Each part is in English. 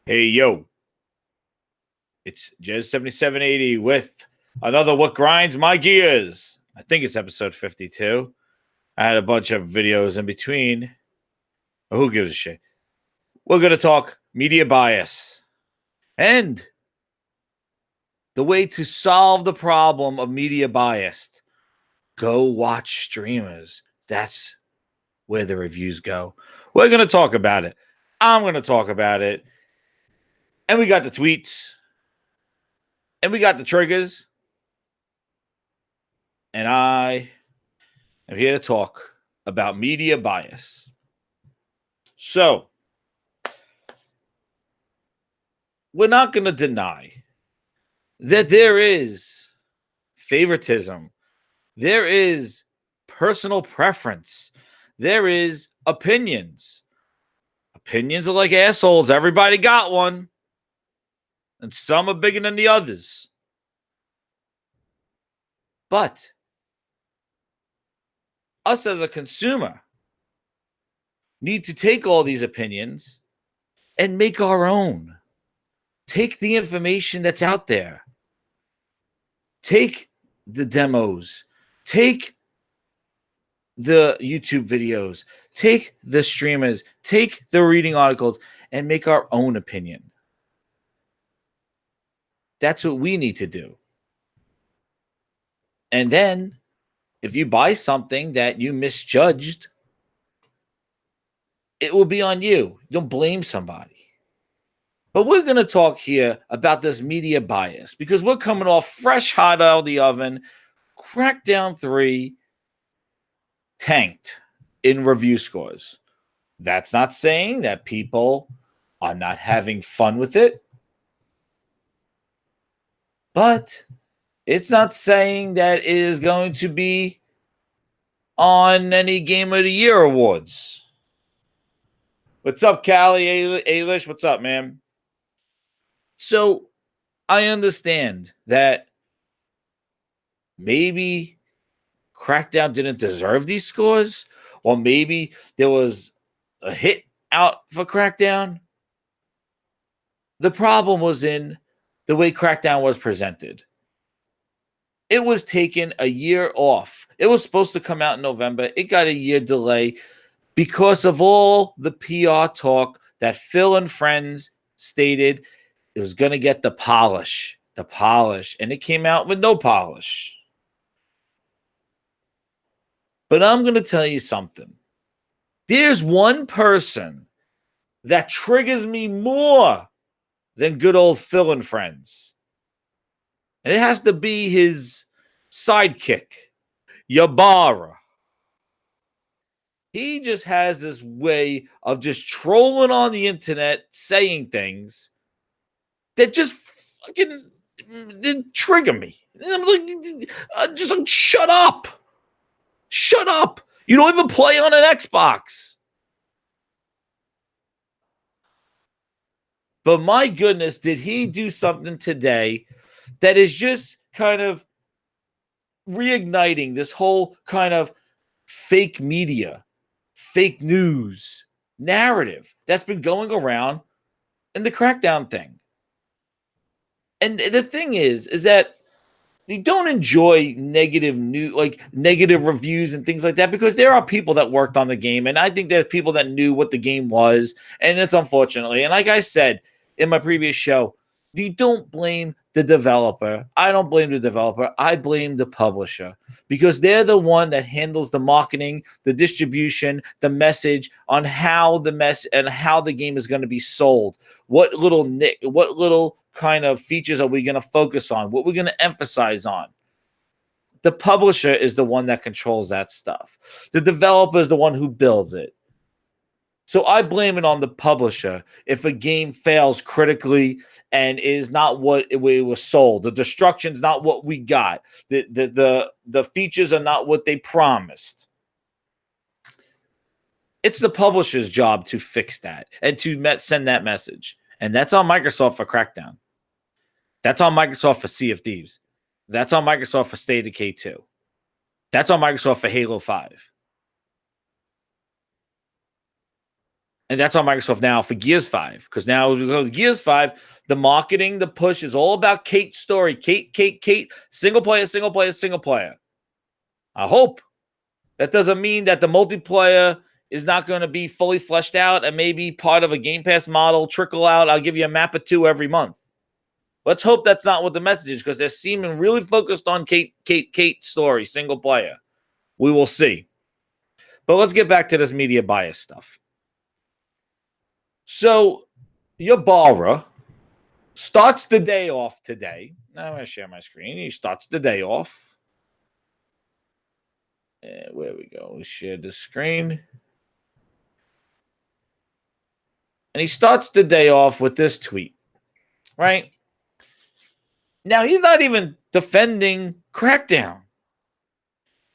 Hey, yo, it's Jez7780 with another What Grinds My Gears. I think it's episode 52. I had a bunch of videos in between. But who gives a shit? We're going to talk media bias and the way to solve the problem of media bias. Go watch streamers. That's where the reviews go. We're going to talk about it. I'm going to talk about it. And we got the tweets. And we got the triggers. And I am here to talk about media bias. So, we're not going to deny that there is favoritism, there is personal preference, there is opinions. Opinions are like assholes. Everybody got one, and some are bigger than the others. But us as a consumer need to take all these opinions and make our own. Take the information that's out there. Take the demos. Take the YouTube videos. Take the streamers. Take the reading articles and make our own opinion. That's what we need to do. And then, if you buy something that you misjudged, it will be on you. Don't blame somebody. But we're going to talk here about this media bias because we're coming off fresh hot out of the oven. Crackdown 3 tanked in review scores. That's not saying that people are not having fun with it. But it's not saying that it is going to be on any Game of the Year awards. What's up, Callie Ailish? What's up, man? So I understand that maybe Crackdown didn't deserve these scores, or maybe there was a hit out for Crackdown. The problem was in the way Crackdown was presented. It was taken a year off. It was supposed to come out in November. It got a year delay because of all the PR talk that Phil and friends stated it was going to get the polish, and it came out with no polish. But I'm going to tell you something. There's one person that triggers me more than good old Phil and friends. And it has to be his sidekick, Yabara. He just has this way of just trolling on the internet, saying things that just fucking did trigger me. And I'm like, just like, shut up. Shut up. You don't even play on an Xbox. But my goodness, did he do something today that is just kind of reigniting this whole kind of fake media, fake news narrative that's been going around in the Crackdown thing. And the thing is that they don't enjoy negative news, like negative reviews and things like that, because there are people that worked on the game. And I think there's people that knew what the game was. And it's unfortunately, and like I said in my previous show, you don't blame the developer. I don't blame the developer. I blame the publisher, because they're the one that handles the marketing, the distribution, the message on how the game is going to be sold. What little kind of features are we going to focus on? What we're going to emphasize on? The publisher is the one that controls that stuff. The developer is the one who builds it. So I blame it on the publisher if a game fails critically and is not what it was sold. The destruction's not what we got. The features are not what they promised. It's the publisher's job to fix that and to send that message. And that's on Microsoft for Crackdown. That's on Microsoft for Sea of Thieves. That's on Microsoft for State of Decay 2. That's on Microsoft for Halo 5. And that's on Microsoft now for Gears 5. Because now we go to Gears 5, the marketing, the push is all about Kate's story. Kate, single player, single player, single player. I hope. That doesn't mean that the multiplayer is not going to be fully fleshed out and maybe part of a Game Pass model, trickle out. I'll give you a map or two every month. Let's hope that's not what the message is, because they're seeming really focused on Kate's story, single player. We will see. But let's get back to this media bias stuff. So your borrower starts the day off today. Now I'm going to share my screen. He starts the day off. And where we go. Share the screen. And he starts the day off with this tweet, right? Now, he's not even defending Crackdown.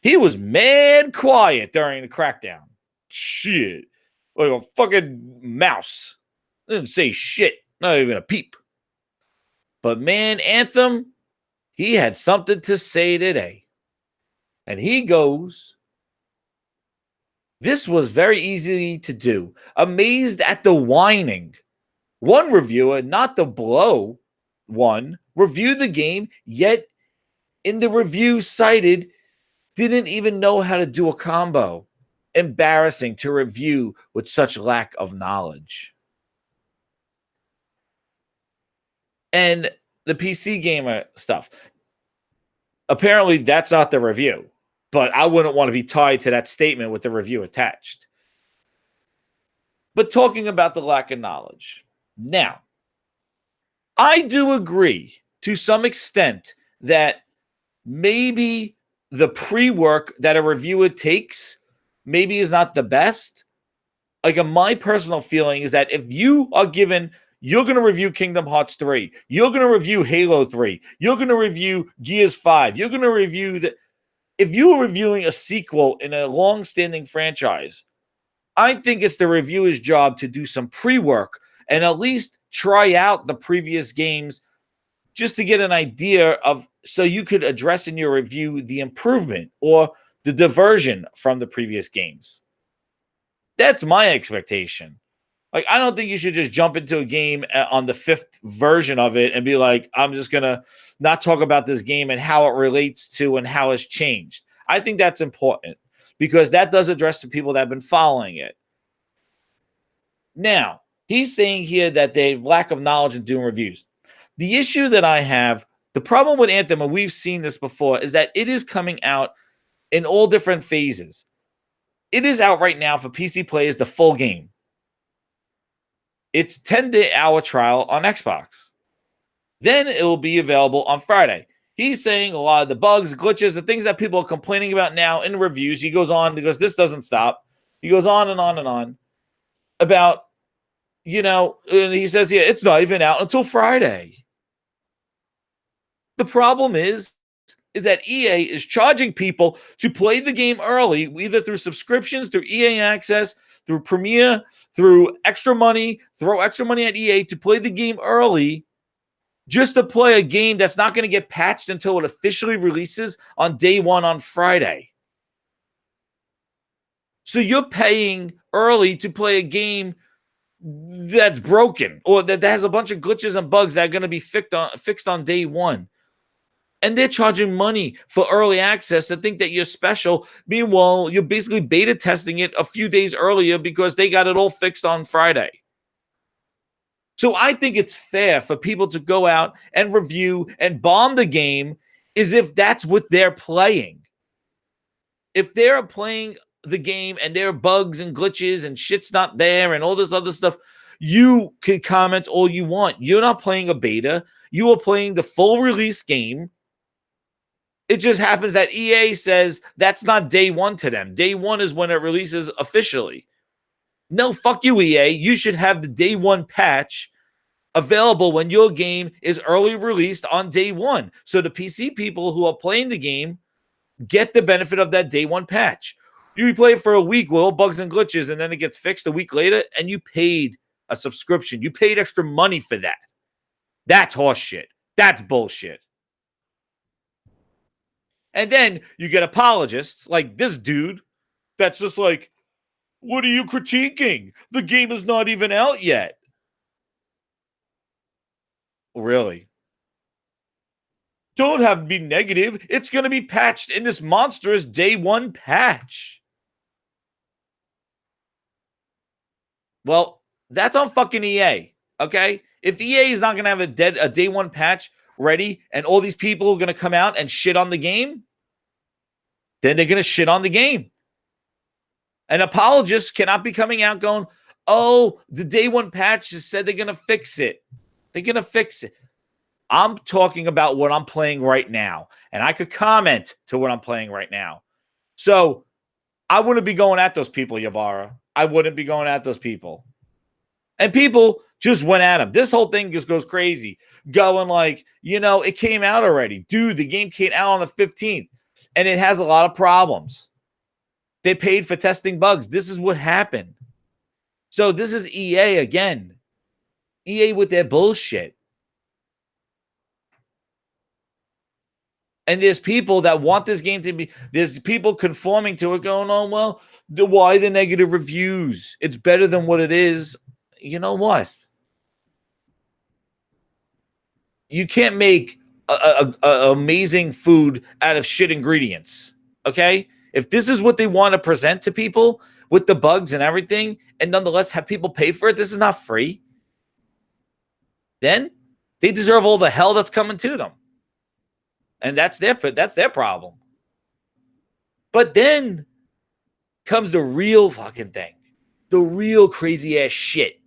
He was mad quiet during the Crackdown. Shit. Like a fucking mouse. Didn't say shit. Not even a peep. But man, Anthem, he had something to say today. And he goes, this was very easy to do. Amazed at the whining. One reviewer, not the blow one, reviewed the game, yet in the review cited, didn't even know how to do a combo. Embarrassing to review with such lack of knowledge. And the PC gamer stuff. Apparently, that's not the review. But I wouldn't want to be tied to that statement with the review attached. But talking about the lack of knowledge. Now, I do agree to some extent that maybe the pre-work that a reviewer takes maybe is not the best. Like, my personal feeling is that if you are given, you're going to review Kingdom Hearts 3, you're going to review Halo 3, you're going to review Gears 5, you're going to review the. If you are reviewing a sequel in a long-standing franchise, I think it's the reviewer's job to do some pre-work and at least try out the previous games just to get an idea of, so you could address in your review the improvement or the diversion from the previous games. That's my expectation. Like, I don't think you should just jump into a game on the 5th version of it and be like, I'm just going to not talk about this game and how it relates to and how it's changed. I think that's important because that does address the people that have been following it. Now, he's saying here that they have lack of knowledge in doing reviews. The issue that I have, the problem with Anthem, and we've seen this before, is that it is coming out in all different phases. It is out right now for PC players, the full game. It's 10-hour trial on Xbox. Then it will be available on Friday. He's saying a lot of the bugs, glitches, the things that people are complaining about now in reviews. He goes on because this doesn't stop. He goes on and on and on about, and he says, yeah, it's not even out until Friday. The problem is that EA is charging people to play the game early, either through subscriptions, through EA Access, through Premiere, through extra money, throw extra money at EA to play the game early, just to play a game that's not going to get patched until it officially releases on day one on Friday. So you're paying early to play a game that's broken or that has a bunch of glitches and bugs that are going to be fixed on day one. And they're charging money for early access to think that you're special. Meanwhile, you're basically beta testing it a few days earlier because they got it all fixed on Friday. So I think it's fair for people to go out and review and bomb the game as if that's what they're playing. If they're playing the game and there are bugs and glitches and shit's not there and all this other stuff, you can comment all you want. You're not playing a beta. You are playing the full release game. It just happens that EA says that's not day one to them. Day one is when it releases officially. No, fuck you, EA. You should have the day one patch available when your game is early released on day one. So the PC people who are playing the game get the benefit of that day one patch. You play it for a week with all bugs and glitches, and then it gets fixed a week later, and you paid a subscription. You paid extra money for that. That's horseshit. That's bullshit. And then you get apologists like this dude that's just like, What are you critiquing? The game is not even out yet. Really? Don't have to be negative. It's going to be patched in this monstrous day one patch. Well, that's on fucking EA. Okay? If EA is not going to have a day one patch ready and all these people are going to come out and shit on the game, then they're going to shit on the game. And apologists cannot be coming out going, oh, the day one patch just said they're going to fix it. They're going to fix it. I'm talking about what I'm playing right now. And I could comment to what I'm playing right now. So I wouldn't be going at those people, Yabara. I wouldn't be going at those people. And people just went at him. This whole thing just goes crazy. Going like, it came out already. Dude, the game came out on the 15th. And it has a lot of problems. They paid for testing bugs. This is what happened. So this is EA again. EA with their bullshit. And there's people that want this game to be, there's people conforming to it going, oh, well, why the negative reviews? It's better than what it is. You know what? You can't make a amazing food out of shit ingredients. Okay? If this is what they want to present to people with the bugs and everything, and nonetheless have people pay for it, this is not free. Then they deserve all the hell that's coming to them. And that's their problem. But then comes the real fucking thing. The real crazy ass shit.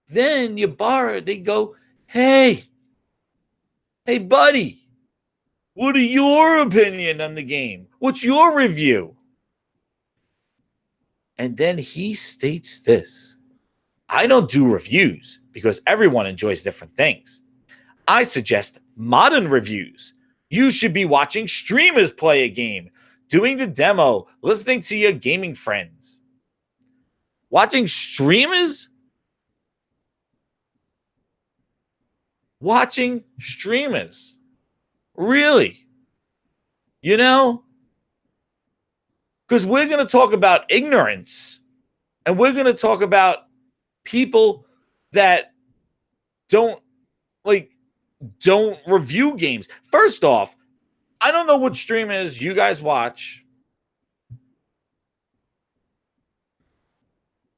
Then they go, hey, buddy, what are your opinion on the game? What's your review? And then he states this. I don't do reviews because everyone enjoys different things. I suggest modern reviews. You should be watching streamers play a game, doing the demo, listening to your gaming friends. Watching streamers? Watching streamers. Really? Because we're going to talk about ignorance, and we're going to talk about people that don't review games. First off, I don't know what streamers you guys watch.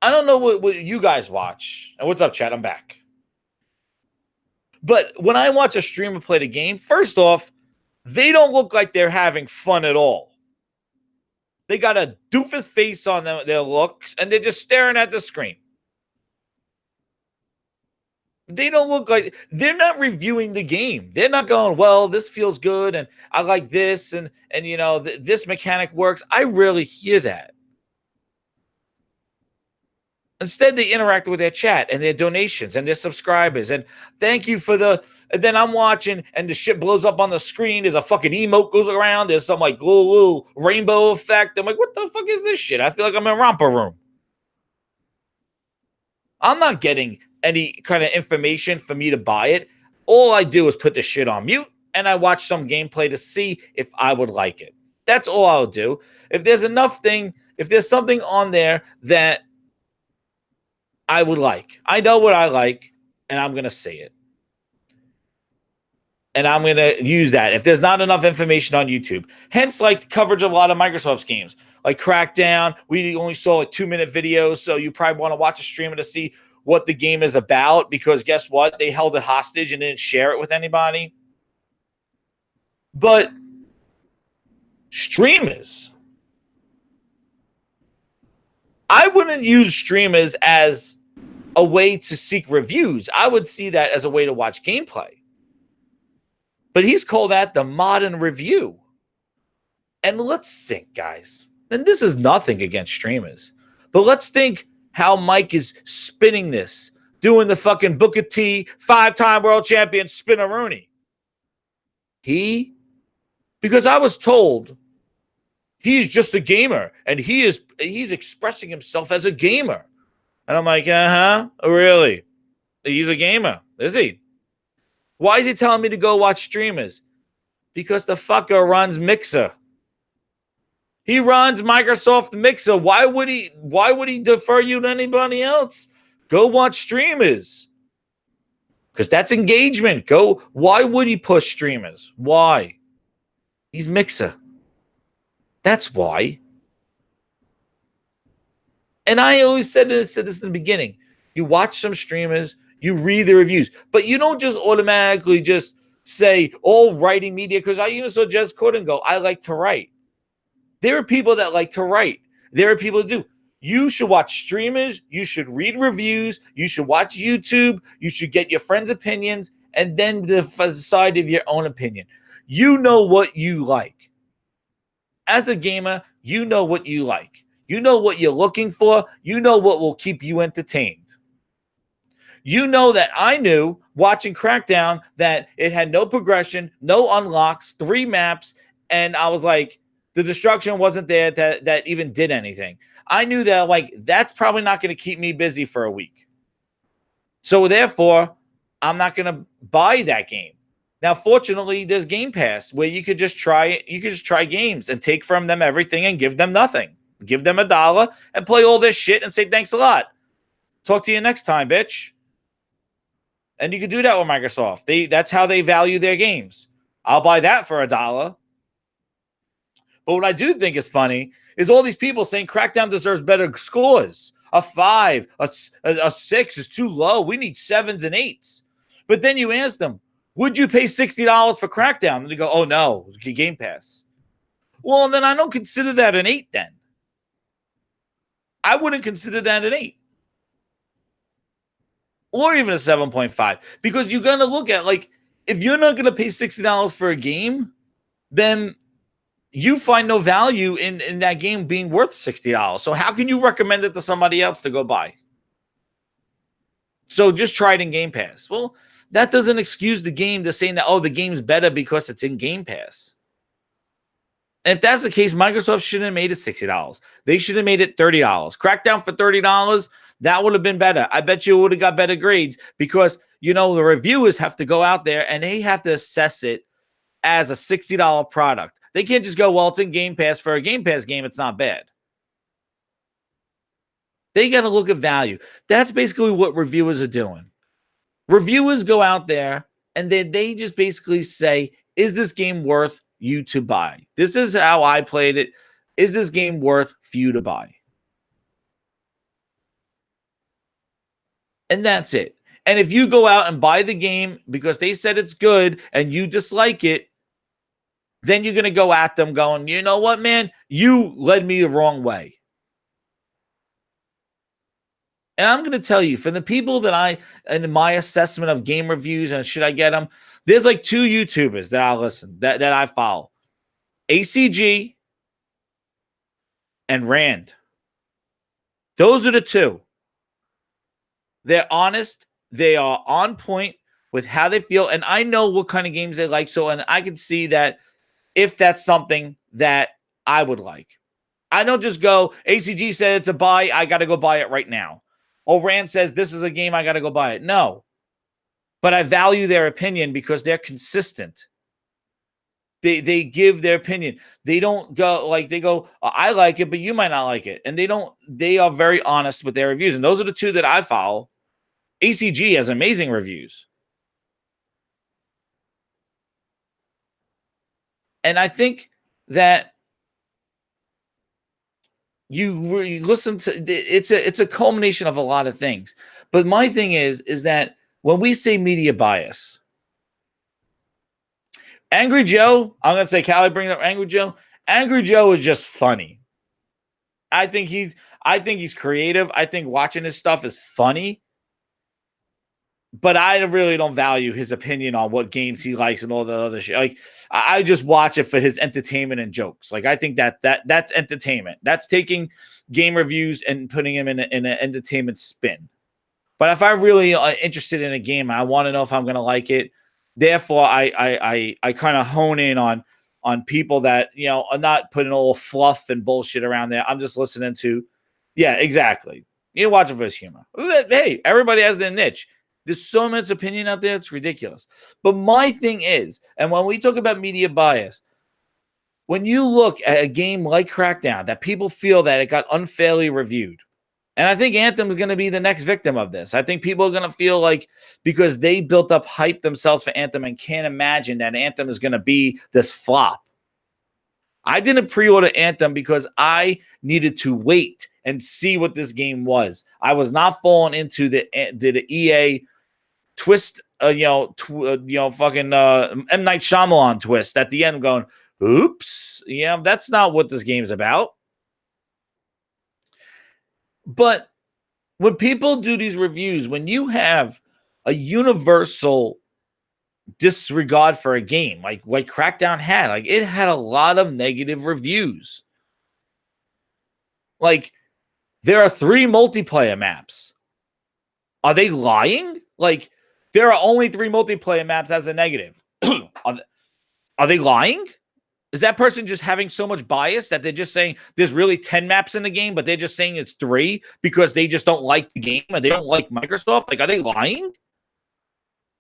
I don't know what you guys watch. And what's up, chat? I'm back. But when I watch a streamer play the game, first off, they don't look like they're having fun at all. They got a doofus face on their looks, and they're just staring at the screen. They don't look like they're not reviewing the game. They're not going, well, this feels good, and I like this, and this mechanic works. I rarely hear that. Instead, they interact with their chat and their donations and their subscribers. And thank you for and then I'm watching and the shit blows up on the screen. There's a fucking emote goes around. There's some little rainbow effect. I'm like, what the fuck is this shit? I feel like I'm in a romper room. I'm not getting any kind of information for me to buy it. All I do is put the shit on mute and I watch some gameplay to see if I would like it. That's all I'll do. If there's something on there that I would like. I know what I like, and I'm going to say it. And I'm going to use that. If there's not enough information on YouTube. Hence, coverage of a lot of Microsoft's games. Like Crackdown, we only saw 2-minute videos, so you probably want to watch a streamer to see what the game is about, because guess what? They held it hostage and didn't share it with anybody. But streamers, I wouldn't use streamers as a way to seek reviews. I would see that as a way to watch gameplay. But he's called that the modern review. And let's think, guys. And this is nothing against streamers. But let's think how Mike is spinning this. Doing the fucking Booker T, 5-time world champion Spinneroonie. Because I was told he's just a gamer. And he's expressing himself as a gamer. And I'm like, really? He's a gamer, is he? Why is he telling me to go watch streamers? Because the fucker runs Mixer. He runs Microsoft Mixer. Why would he defer you to anybody else? Go watch streamers. Because that's engagement. Go. Why would he push streamers? Why? He's Mixer. That's why. And I always said this in the beginning. You watch some streamers, you read the reviews, but you don't just automatically just say all writing media. Because I even saw Jez Corden go, I like to write. There are people that like to write. There are people that do. You should watch streamers. You should read reviews. You should watch YouTube. You should get your friends' opinions and then decide of your own opinion. You know what you like. As a gamer, you know what you like. You know what you're looking for. You know what will keep you entertained. You know that I knew watching Crackdown that it had no progression, no unlocks, 3 maps, and I was like, the destruction wasn't there that even did anything. I knew that, like, that's probably not going to keep me busy for a week. So therefore, I'm not going to buy that game. Now, fortunately, there's Game Pass where you could just try it. You could just try games and take from them everything and give them nothing. Give them $1 and play all this shit and say thanks a lot. Talk to you next time, bitch. And you can do that with Microsoft. That's how they value their games. I'll buy that for $1. But what I do think is funny is all these people saying Crackdown deserves better scores. A 5, a 6 is too low. We need 7s and 8s. But then you ask them, would you pay $60 for Crackdown? And they go, oh, no, Game Pass. Well, then I don't consider that an 8 then. I wouldn't consider that an 8. Or even a 7.5. Because you're going to look at, like, if you're not going to pay $60 for a game, then you find no value in that game being worth $60. So how can you recommend it to somebody else to go buy? So just try it in Game Pass. Well, that doesn't excuse the game to saying that, oh, the game's better because it's in Game Pass. And if that's the case, Microsoft shouldn't have made it $60. They should have made it $30. Crackdown for $30, that would have been better. I bet you it would have got better grades because, you know, the reviewers have to go out there and they have to assess it as a $60 product. They can't just go, well, it's in Game Pass. For a Game Pass game, it's not bad. They got to look at value. That's basically what reviewers are doing. Reviewers go out there and they just basically say, is this game worth you to buy? This is how I played it. Is this game worth for you to buy? And that's it. And if you go out and buy the game because they said it's good and you dislike it, then you're going to go at them going, you know what, man? You led me the wrong way. And I'm going to tell you, for the people that in my assessment of game reviews and should I get them, there's like 2 YouTubers that I listen, that I follow. ACG and Rand. Those are the 2. They're honest. They are on point with how they feel. And I know what kind of games they like. So, and I can see that if that's something that I would like. I don't just go, ACG said it's a buy, I got to go buy it right now. Or Rand says this is a game, I got to go buy it. No. But I value their opinion because they're consistent. They give their opinion. They don't go like they go, I like it, but you might not like it. And they are very honest with their reviews. And those are the 2 that I follow. ACG has amazing reviews. And I think that you listen to it's a culmination of a lot of things. But my thing is that when we say media bias, Angry Joe, I'm going to say Callie bringing up Angry Joe. Angry Joe is just funny. I think he's creative. I think watching his stuff is funny. But I really don't value his opinion on what games he likes and all the other shit. Like, I just watch it for his entertainment and jokes. Like, I think that's entertainment. That's taking game reviews and putting him in an entertainment spin. But if I'm really interested in a game, I want to know if I'm going to like it. Therefore, I kind of hone in on people that, you know, are not putting all fluff and bullshit around there. I'm just listening to, yeah, exactly. You watch it for his humor. Hey, everybody has their niche. There's so much opinion out there, it's ridiculous. But my thing is, and when we talk about media bias, when you look at a game like Crackdown that people feel that it got unfairly reviewed, and I think Anthem is going to be the next victim of this. I think people are going to feel like because they built up hype themselves for Anthem and can't imagine that Anthem is going to be this flop. I didn't pre-order Anthem because I needed to wait and see what this game was. I was not falling into the EA twist, fucking M. Night Shyamalan twist at the end going, oops, yeah, that's not what this game's about. But when people do these reviews, when you have a universal disregard for a game like Crackdown had, like it had a lot of negative reviews. Like there are 3 multiplayer maps. Are they lying? Like there are only 3 multiplayer maps as a negative. Are they lying? Is that person just having so much bias that they're just saying there's really 10 maps in the game, but they're just saying it's 3 because they just don't like the game and they don't like Microsoft? Like, are they lying?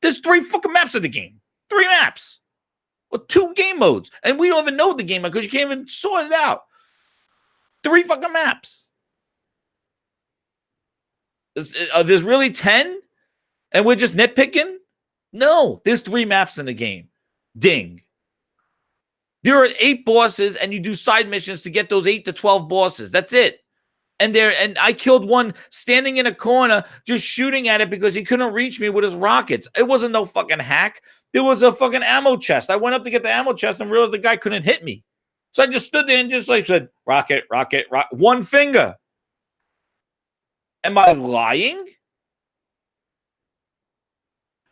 There's 3 fucking maps in the game. 3 maps. Or 2 game modes. And we don't even know the game mode because you can't even sort it out. 3 fucking maps. There's really 10? And we're just nitpicking? No, there's 3 maps in the game. Ding. There are 8 bosses, and you do side missions to get those 8 to 12 bosses. That's it. And I killed one standing in a corner, just shooting at it because he couldn't reach me with his rockets. It wasn't no fucking hack. There was a fucking ammo chest. I went up to get the ammo chest and realized the guy couldn't hit me. So I just stood there and just like said, rocket, rocket, rocket. 1 finger. Am I lying?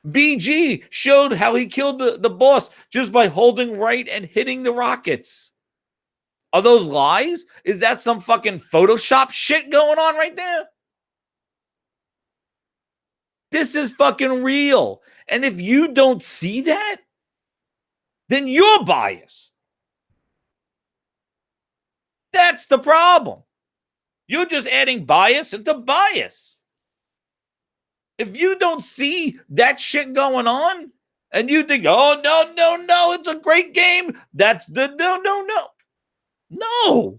BG showed how he killed the boss just by holding right and hitting the rockets. Are those lies? Is that some fucking Photoshop shit going on right there? This is fucking real. And if you don't see that, then you're biased. That's the problem. You're just adding bias into bias. If you don't see that shit going on and you think, oh, no, it's a great game. That's the no. No.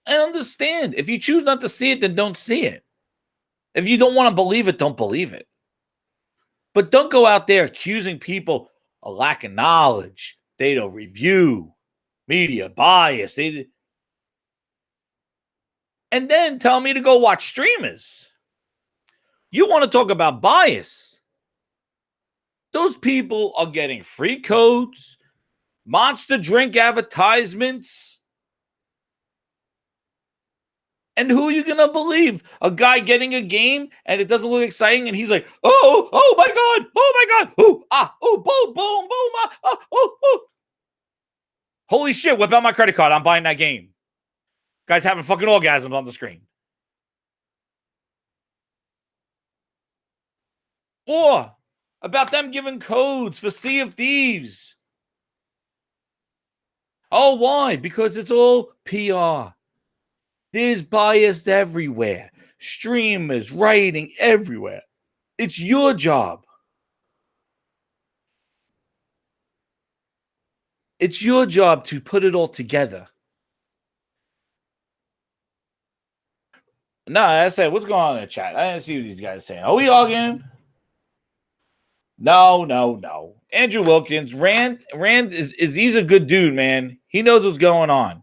I understand. If you choose not to see it, then don't see it. If you don't want to believe it, don't believe it. But don't go out there accusing people of lack of knowledge. They don't review, media bias. And then tell me to go watch streamers. You want to talk about bias? Those people are getting free codes, Monster drink advertisements. And who are you going to believe? A guy getting a game and it doesn't look exciting and he's like, oh my God, boom, boom. Holy shit, whip out my credit card. I'm buying that game. Guy's having fucking orgasms on the screen. Or about them giving codes for Sea of Thieves. Oh, why? Because it's all PR. There's bias everywhere. Streamers, writing everywhere. It's your job. It's your job to put it all together. No, I said, what's going on in the chat? I didn't see what these guys are saying. Are we arguing? No. Andrew Wilkins, Rand is he's a good dude, man. He knows what's going on.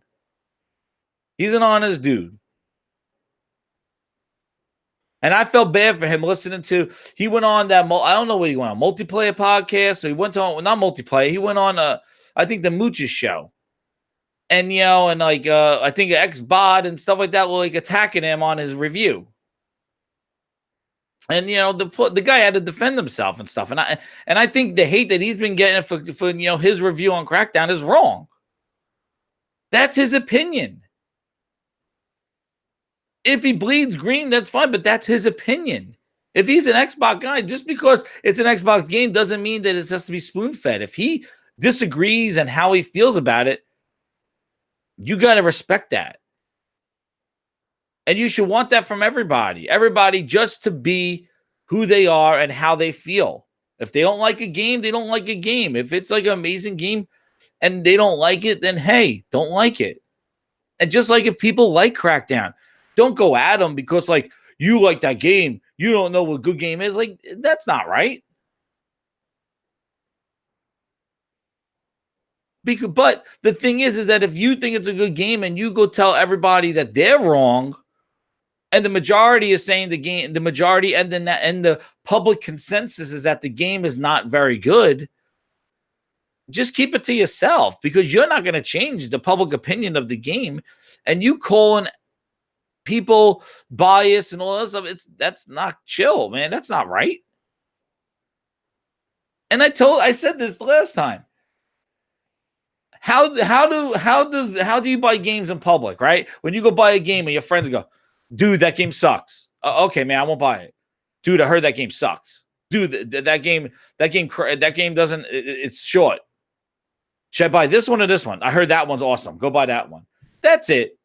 He's an honest dude. And I felt bad for him listening to, he went on that, I don't know what he went on, multiplayer podcast. So he went on, not multiplayer, he went on, I think the Mooch's show. And, I think X-Bot and stuff like that were like attacking him on his review. And, the guy had to defend himself and stuff. And I think the hate that he's been getting for his review on Crackdown is wrong. That's his opinion. If he bleeds green, that's fine, but that's his opinion. If he's an Xbox guy, just because it's an Xbox game doesn't mean that it has to be spoon-fed. If he disagrees and how he feels about it, you got to respect that. And you should want that from everybody. Everybody just to be who they are and how they feel. If they don't like a game, they don't like a game. If it's like an amazing game and they don't like it, then hey, don't like it. And just like if people like Crackdown, don't go at them because like you like that game. You don't know what good game is. Like, that's not right. But the thing is that if you think it's a good game and you go tell everybody that they're wrong, and the majority is saying the majority and the public consensus is that the game is not very good, just keep it to yourself because you're not going to change the public opinion of the game. And you calling people bias and all that stuff, that's not chill, man. That's not right. And I said this the last time. How do you buy games in public, right? When you go buy a game and your friends go, dude, that game sucks. Okay, man, I won't buy it. Dude, I heard that game sucks. Dude, that game doesn't. It's short. Should I buy this one or this one? I heard that one's awesome. Go buy that one. That's it.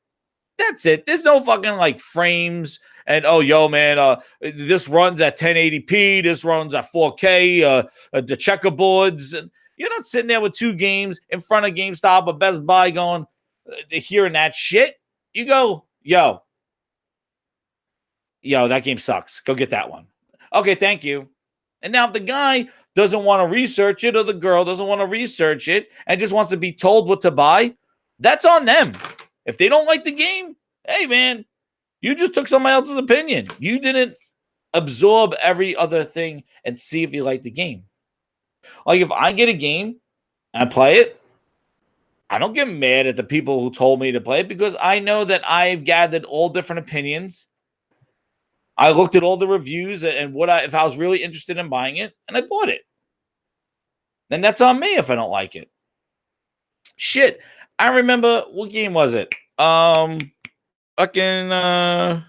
That's it. There's no fucking like frames and oh, yo, man, this runs at 1080p. This runs at 4K. The checkerboards. And you're not sitting there with two games in front of GameStop or Best Buy going, hearing that shit. You go, yo, that game sucks. Go get that one. Okay, thank you. And now if the guy doesn't want to research it or the girl doesn't want to research it and just wants to be told what to buy, that's on them. If they don't like the game, hey, man, you just took somebody else's opinion. You didn't absorb every other thing and see if you like the game. Like if I get a game and I play it, I don't get mad at the people who told me to play it because I know that I've gathered all different opinions. I looked at all the reviews and if I was really interested in buying it, and I bought it. Then that's on me if I don't like it. Shit. I remember, what game was it? Fucking what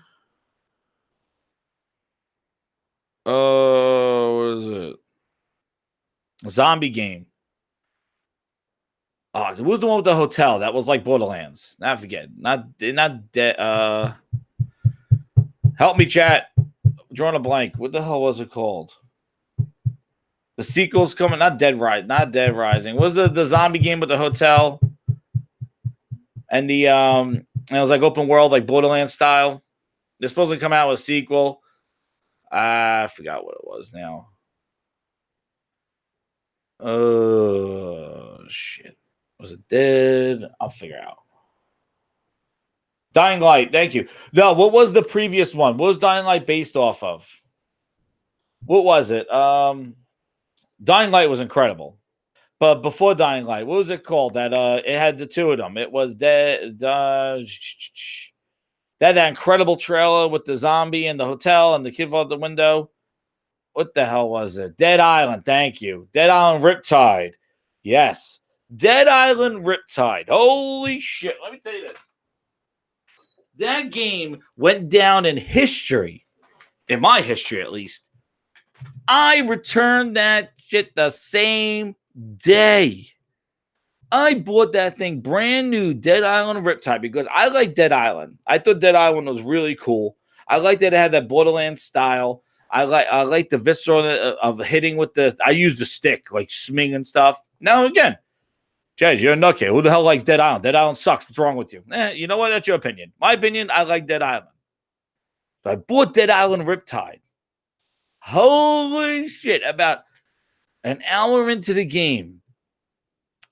is it? A zombie game. Oh, it was the one with the hotel that was like Borderlands. I forget. Not dead. Help me, chat. I'm drawing a blank. What the hell was it called? The sequel's coming. Not Dead Rising. What was the zombie game with the hotel? And it was like open world, like Borderlands style. They're supposed to come out with a sequel. I forgot what it was now. Oh, shit. Was it Dead? I'll figure out. Dying Light. Thank you. No, what was the previous one? What was Dying Light based off of? What was it? Dying Light was incredible. But before Dying Light, what was it called? That it had the two of them. It was that incredible trailer with the zombie and the hotel and the kid out the window. What the hell was it? Dead Island. Thank you. Dead Island Riptide. Yes. Dead Island Riptide. Holy shit. Let me tell you this. That game went down in history, in my history at least. I returned that shit the same day. I bought that thing brand new, Dead Island Riptide, because I like Dead Island. I thought Dead Island was really cool. I liked that it had that Borderlands style. I like the visceral of hitting with the. I use the stick, like swing and stuff. Now again, Jez, you're a nutcase. Who the hell likes Dead Island? Dead Island sucks. What's wrong with you? You know what? That's your opinion. My opinion, I like Dead Island. So I bought Dead Island Riptide. Holy shit. About an hour into the game,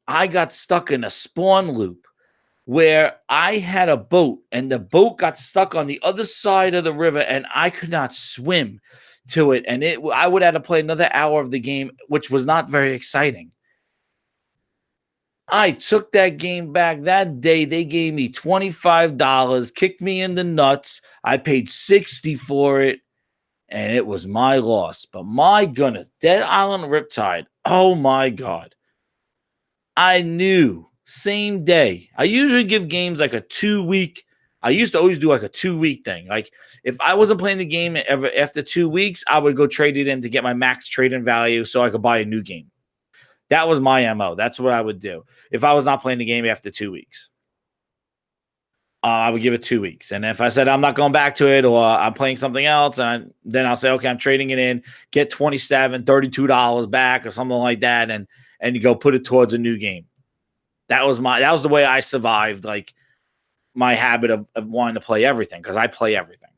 I got stuck in a spawn loop where I had a boat and the boat got stuck on the other side of the river and I could not swim to it. And I would have to play another hour of the game, which was not very exciting. I took that game back that day. They gave me $25, kicked me in the nuts. I paid $60 for it, and it was my loss. But my goodness, Dead Island Riptide. Oh my God. I knew same day. I usually give games like a 2-week. I used to always do like a 2-week thing. Like if I wasn't playing the game after 2 weeks, I would go trade it in to get my max trade-in value so I could buy a new game. That was my MO. That's what I would do if I was not playing the game after 2 weeks. I would give it 2 weeks. And if I said I'm not going back to it, or I'm playing something else, and then I'll say, okay, I'm trading it in, get $27, $32 back or something like that, and you go put it towards a new game. That was the way I survived, like, my habit of wanting to play everything, because I play everything.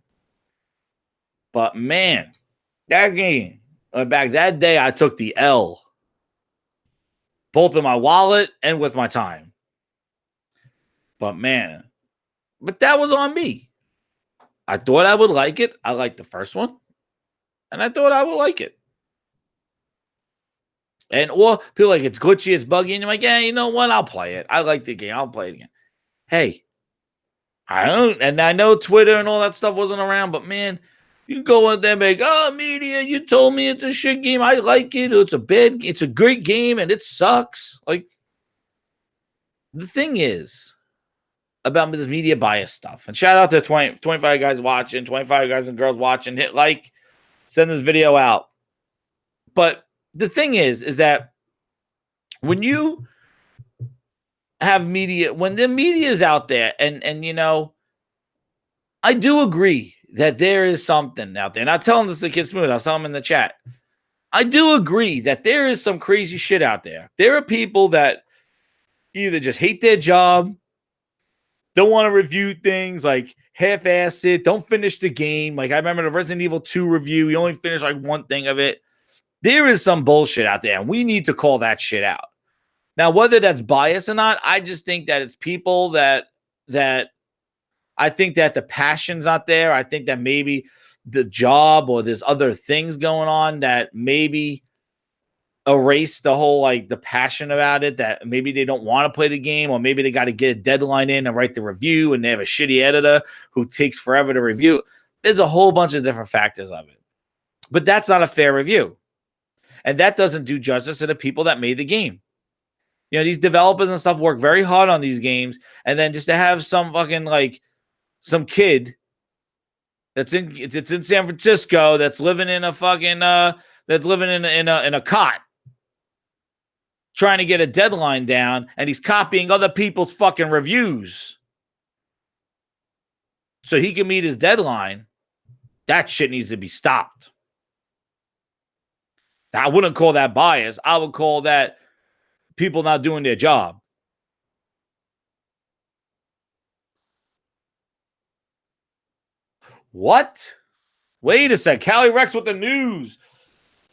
But man, that game, back that day, I took the L, both in my wallet and with my time. But man, that was on me. I thought I would like it. I liked the first one, and I thought I would like it. And or people like, it's glitchy, it's buggy, and you're like, yeah, you know what? I'll play it. I like the game. I'll play it again. Hey, I know Twitter and all that stuff wasn't around, but man, you can go in there and be like, oh, media, you told me it's a shit game. I like it. It's a great game, and it sucks. Like, the thing is about this media bias stuff, and shout out to 25 guys watching, 25 guys and girls watching, hit like, send this video out. But the thing is that when you have media, when the media is out there, and you know, I do agree that there is something out there. And I'm telling this to Kid Smooth. I'll tell him in the chat. I do agree that there is some crazy shit out there. There are people that either just hate their job, don't want to review things, like half-ass it, don't finish the game. Like, I remember the Resident Evil 2 review. We only finished like one thing of it. There is some bullshit out there, and we need to call that shit out. Now, whether that's bias or not, I just think that it's people that I think that the passion's not there. I think that maybe the job or there's other things going on that maybe erase the whole, like, the passion about it, that maybe they don't want to play the game, or maybe they got to get a deadline in and write the review, and they have a shitty editor who takes forever to review. There's a whole bunch of different factors of it. But that's not a fair review. And that doesn't do justice to the people that made the game. You know, these developers and stuff work very hard on these games, and then just to have some fucking, like, some kid that's in San Francisco that's living in a fucking that's living in a cot, trying to get a deadline down, and he's copying other people's fucking reviews so he can meet his deadline. That shit needs to be stopped. I wouldn't call that bias. I would call that people not doing their job. What? Wait a sec. Callie Rex with the news.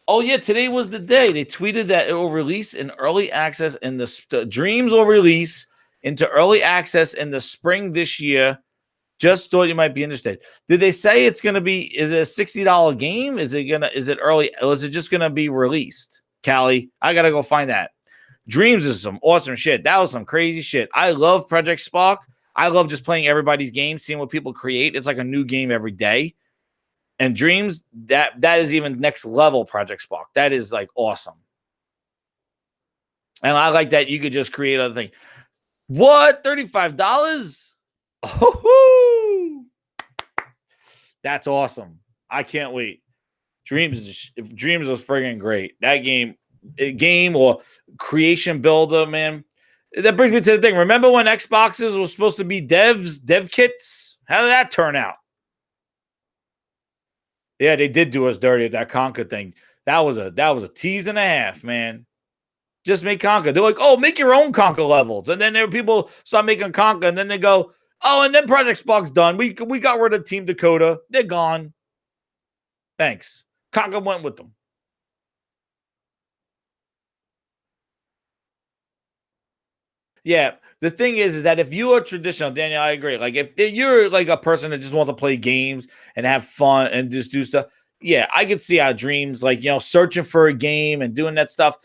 Oh, yeah, today was the day. They tweeted that it will release in early access in the Dreams will release into early access in the spring this year. Just thought you might be interested. Did they say it's going to be, is it a $60 game? Is it early, or is it just going to be released? Callie, I got to go find that. Dreams is some awesome shit. That was some crazy shit. I love Project Spark. I love just playing everybody's games, seeing what people create. It's like a new game every day. And Dreams, that is even next level Project Spark. That is like awesome. And I like that you could just create other things. What? $35? Oh, that's awesome. I can't wait. Dreams is friggin' great. That game or creation builder, man. That brings me to the thing. Remember when Xboxes were supposed to be dev kits? How did that turn out? Yeah, they did do us dirty at that Conquer thing. That was a tease and a half, man. Just make Conquer. They're like, oh, make your own Conquer levels. And then there were people start making Conquer, and then they go, oh, and then Project Spark's done. We got rid of Team Dakota. They're gone. Thanks. Conquer went with them. Yeah, the thing is that if you are traditional, Daniel, I agree. Like, if you're like a person that just wants to play games and have fun and just do stuff, yeah, I could see how Dreams, like, you know, searching for a game and doing that stuff,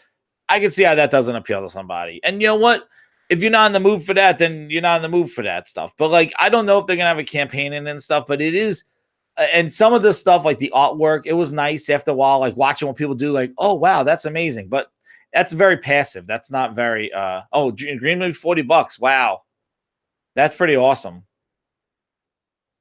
I can see how that doesn't appeal to somebody. And you know what? If you're not in the mood for that, then you're not in the mood for that stuff. But, like, I don't know if they're going to have a campaign in and stuff, but it is. And some of the stuff, like the artwork, it was nice after a while, like watching what people do, like, oh, wow, that's amazing. But that's very passive. That's not very, Green movie, $40. Wow. That's pretty awesome.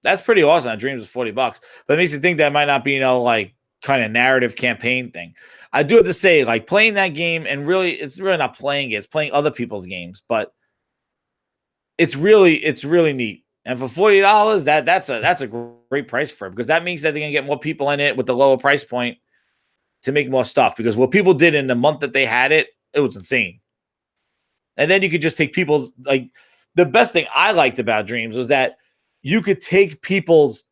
That's pretty awesome. That Dreams is $40. But it makes you think that might not be, you know, like, kind of narrative campaign thing. I do have to say, like, playing that game, and really, it's really not playing it. It's playing other people's games, but it's really neat. And for $40, that's a great price for it, because that means that they're gonna get more people in it with the lower price point to make more stuff. Because what people did in the month that they had it, it was insane. And then you could just take people's, like, the best thing I liked about Dreams was that you could take people's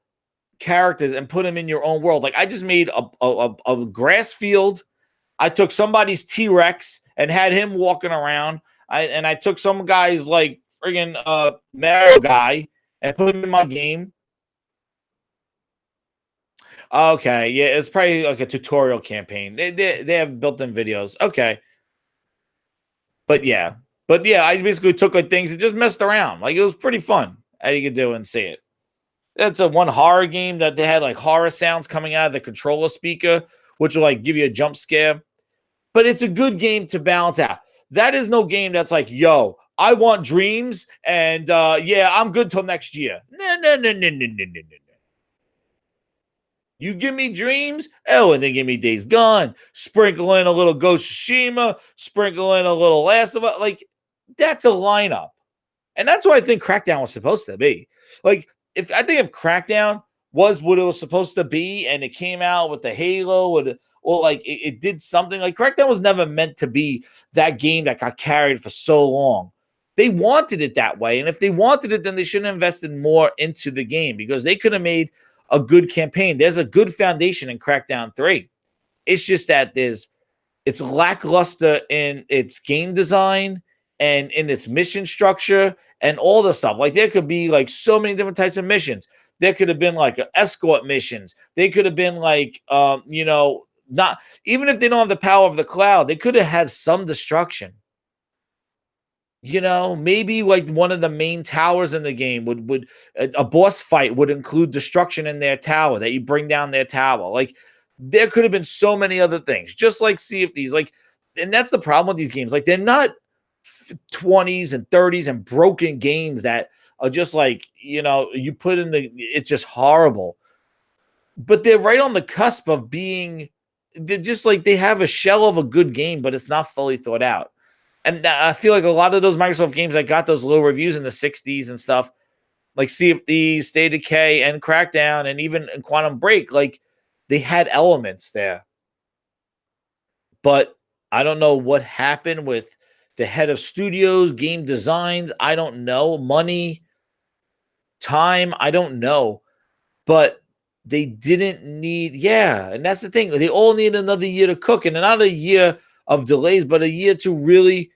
characters and put them in your own world. Like, I just made a grass field. I took somebody's T-Rex and had him walking around. I took some guy's like friggin' Mario guy and put him in my game. Okay, yeah, it's probably like a tutorial campaign. They have built-in videos. Okay. But yeah. I basically took like things and just messed around. Like, it was pretty fun. How you could do and see it. That's a one horror game that they had like horror sounds coming out of the controller speaker, which will like give you a jump scare. But it's a good game to balance out. That is no game that's like, yo, I want Dreams, and yeah, I'm good till next year. No. You give me Dreams, oh, and then give me Days Gone. Sprinkle in a little Ghost of Tsushima. Sprinkle in a little Last of Us. Like, that's a lineup. And that's what I think Crackdown was supposed to be. Like, if Crackdown was what it was supposed to be, and it came out with the Halo, or like it did something, like Crackdown was never meant to be that game that got carried for so long. They wanted it that way. And if they wanted it, then they should have invested more into the game, because they could have made a good campaign. There's a good foundation in Crackdown 3. It's just that it's lackluster in its game design and in its mission structure and all the stuff. Like, there could be like so many different types of missions. There could have been like escort missions. They could have been like, not even if they don't have the power of the cloud, they could have had some destruction. Maybe like one of the main towers in the game would a boss fight would include destruction in their tower, that you bring down their tower. Like, there could have been so many other things, just like Sea of Thieves. Like, and that's the problem with these games. Like, they're not 20s and 30s and broken games that are just like, you put in it's just horrible. But they're right on the cusp of being, they're just like, they have a shell of a good game, but it's not fully thought out. And I feel like a lot of those Microsoft games that got those low reviews in the 60s and stuff, like Sea of Thieves, State of Decay, and Crackdown, and even Quantum Break, like, they had elements there. But I don't know what happened with the head of studios, game designs. I don't know. Money, time, I don't know. But they didn't need, and that's the thing. They all need another year to cook, and not a year of delays, but a year to really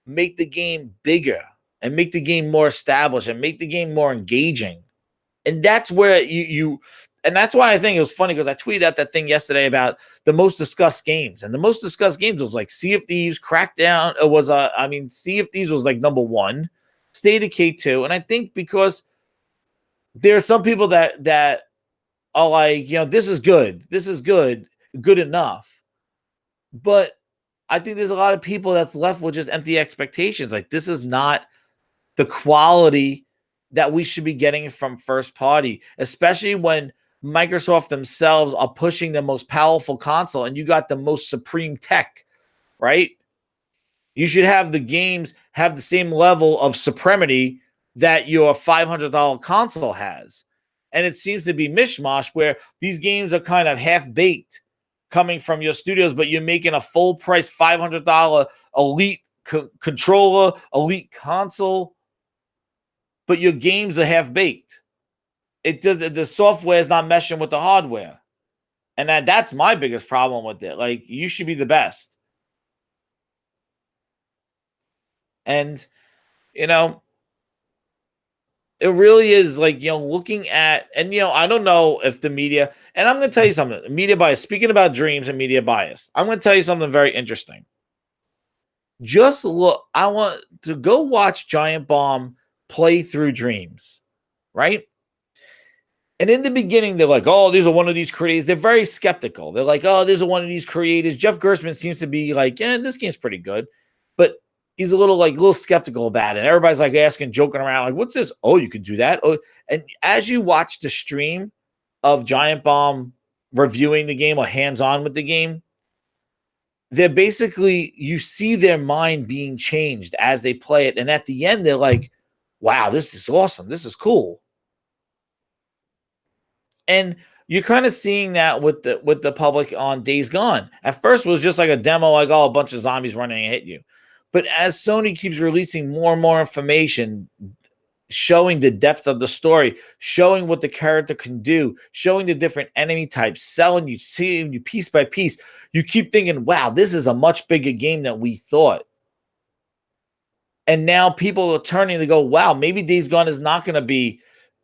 make the game bigger and make the game more established and make the game more engaging. And that's where and that's why I think it was funny, because I tweeted out that thing yesterday about the most discussed games. And the most discussed games was like Sea of Thieves, Crackdown. It was, Sea of Thieves was like number one, State of Decay 2. And I think because there are some people that are like, this is good. This is good enough. But I think there's a lot of people that's left with just empty expectations. Like, this is not the quality that we should be getting from first party, especially when Microsoft themselves are pushing the most powerful console and you got the most supreme tech, right? You should have the games have the same level of supremacy that your $500 console has. And it seems to be mishmash where these games are kind of half-baked coming from your studios, but you're making a full-price $500 elite controller, elite console, but your games are half-baked. The software is not meshing with the hardware. And that's my biggest problem with it. Like, you should be the best. And, it really is like, looking at, and, I don't know if the media, and I'm going to tell you something, media bias, speaking about Dreams and media bias, I'm going to tell you something very interesting. Just look, I want to go watch Giant Bomb play through Dreams, right? And in the beginning, they're like, oh, these are one of these creators. They're very skeptical. They're like, oh, these are one of these creators. Jeff Gerstmann seems to be like, this game's pretty good. But he's a little skeptical about it. Everybody's like asking, joking around, like, what's this? Oh, you can do that? Oh, and as you watch the stream of Giant Bomb reviewing the game or hands-on with the game, they're basically, you see their mind being changed as they play it. And at the end, they're like, wow, this is awesome. This is cool. And you're kind of seeing that with the public on Days Gone. At first, it was just like a demo, like, oh, a bunch of zombies running and hit you. But as Sony keeps releasing more and more information, showing the depth of the story, showing what the character can do, showing the different enemy types, selling you, seeing you piece by piece, you keep thinking, wow, this is a much bigger game than we thought. And now people are turning to go, wow, maybe Days Gone is not going to be,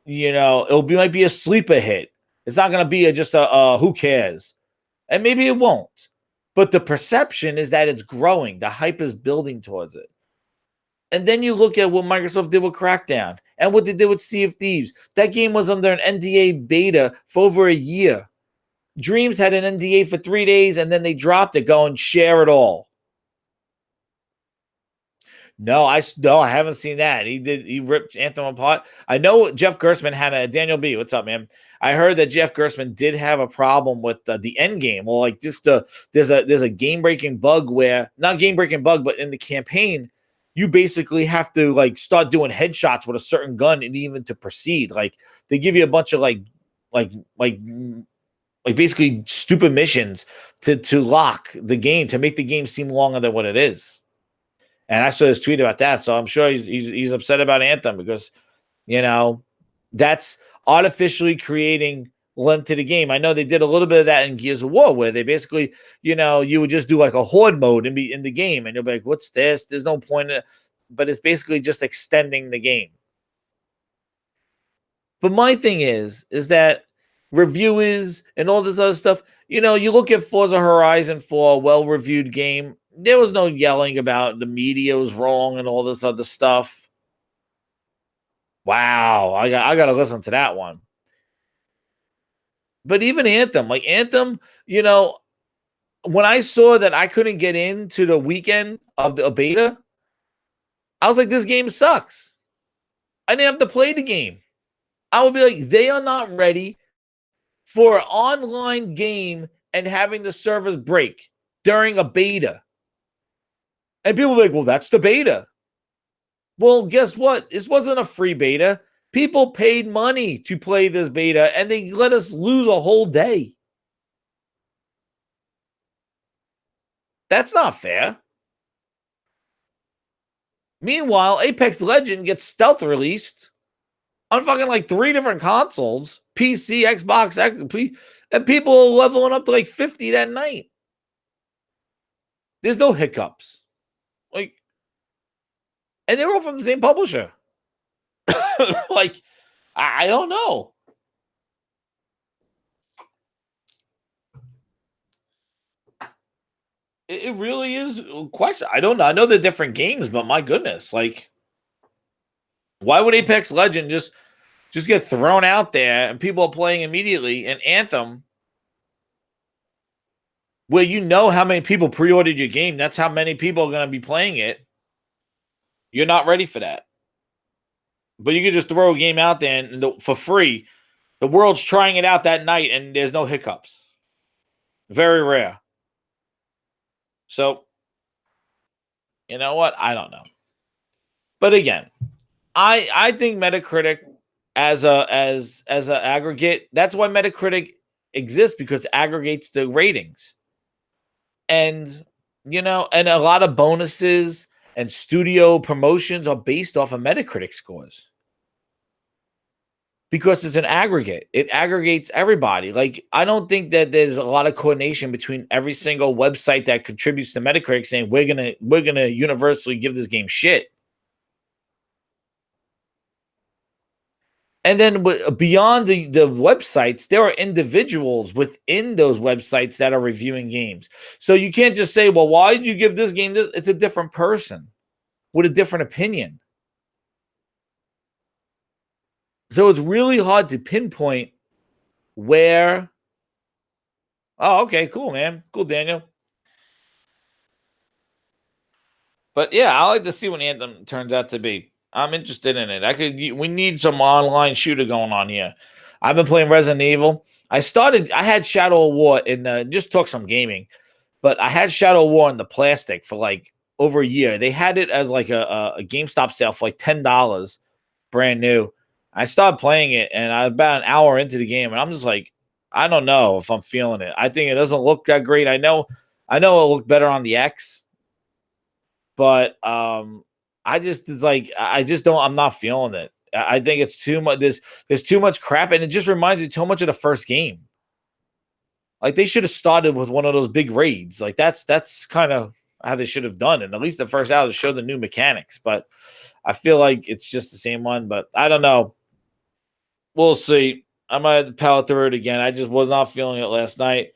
might be a sleeper hit. It's not going to be just a who cares. And maybe it won't. But the perception is that it's growing. The hype is building towards it. And then you look at what Microsoft did with Crackdown and what they did with Sea of Thieves. That game was under an NDA beta for over a year. Dreams had an NDA for 3 days, and then they dropped it, going, share it all. No, I haven't seen that. He ripped Anthem apart. I know Jeff Gerstmann had Daniel B. What's up, man? I heard that Jeff Gerstmann did have a problem with the end game. Well, like just there's a game breaking bug where, not game breaking bug, but in the campaign, you basically have to like start doing headshots with a certain gun and even to proceed. Like they give you a bunch of like basically stupid missions to lock the game, to make the game seem longer than what it is. And I saw his tweet about that, so I'm sure he's upset about Anthem because, that's artificially creating length to the game. I know they did a little bit of that in Gears of War, where they basically, you would just do like a horde mode in the game, and you'll be like, "What's this?" There's no point in it, but it's basically just extending the game. But my thing is that reviewers and all this other stuff, you look at Forza Horizon 4, a well-reviewed game. There was no yelling about the media was wrong and all this other stuff. Wow, I got to listen to that one. But even Anthem, when I saw that I couldn't get into the weekend of the beta, I was like, this game sucks. I didn't have to play the game. I would be like, they are not ready for an online game and having the servers break during a beta. And people are like, well, that's the beta. Well, guess what? This wasn't a free beta. People paid money to play this beta, and they let us lose a whole day. That's not fair. Meanwhile, Apex Legend gets stealth released on fucking like 3 different consoles, PC, Xbox, and people are leveling up to like 50 that night. There's no hiccups. And they're all from the same publisher. Like, I don't know. It really is a question. I don't know. I know they're different games, but my goodness, like, why would Apex Legend just get thrown out there and people are playing immediately? And Anthem, where how many people pre-ordered your game, that's how many people are going to be playing it. You're not ready for that. But you can just throw a game out there and for free. The world's trying it out that night, and there's no hiccups. Very rare. So, you know what? I don't know. But again, I think Metacritic as a aggregate, that's why Metacritic exists, because it aggregates the ratings. And and a lot of bonuses and studio promotions are based off of Metacritic scores. Because it's an aggregate. It aggregates everybody. Like, I don't think that there's a lot of coordination between every single website that contributes to Metacritic saying we're gonna universally give this game shit. And then beyond the websites, there are individuals within those websites that are reviewing games. So you can't just say, well, why did you give this game this? It's a different person with a different opinion. So it's really hard to pinpoint where. Oh, okay, cool, man. Cool, Daniel. But yeah, I like to see what Anthem turns out to be. I'm interested in it. We need some online shooter going on here. I've been playing Resident Evil. I had Shadow of War just talk some gaming, but I had Shadow of War in the plastic for like over a year. They had it as like a GameStop sale for like $10, brand new. I started playing it, and I'm about an hour into the game, and I'm just like, I don't know if I'm feeling it. I think it doesn't look that great. I know it'll look better on the X, but I just it's like I just don't. I'm not feeling it. I think it's too much. There's too much crap, and it just reminds me too much of the first game. Like they should have started with one of those big raids. Like that's kind of how they should have done it. At least the first hour to show the new mechanics. But I feel like it's just the same one. But I don't know. We'll see. I might have to power through it again. I just was not feeling it last night.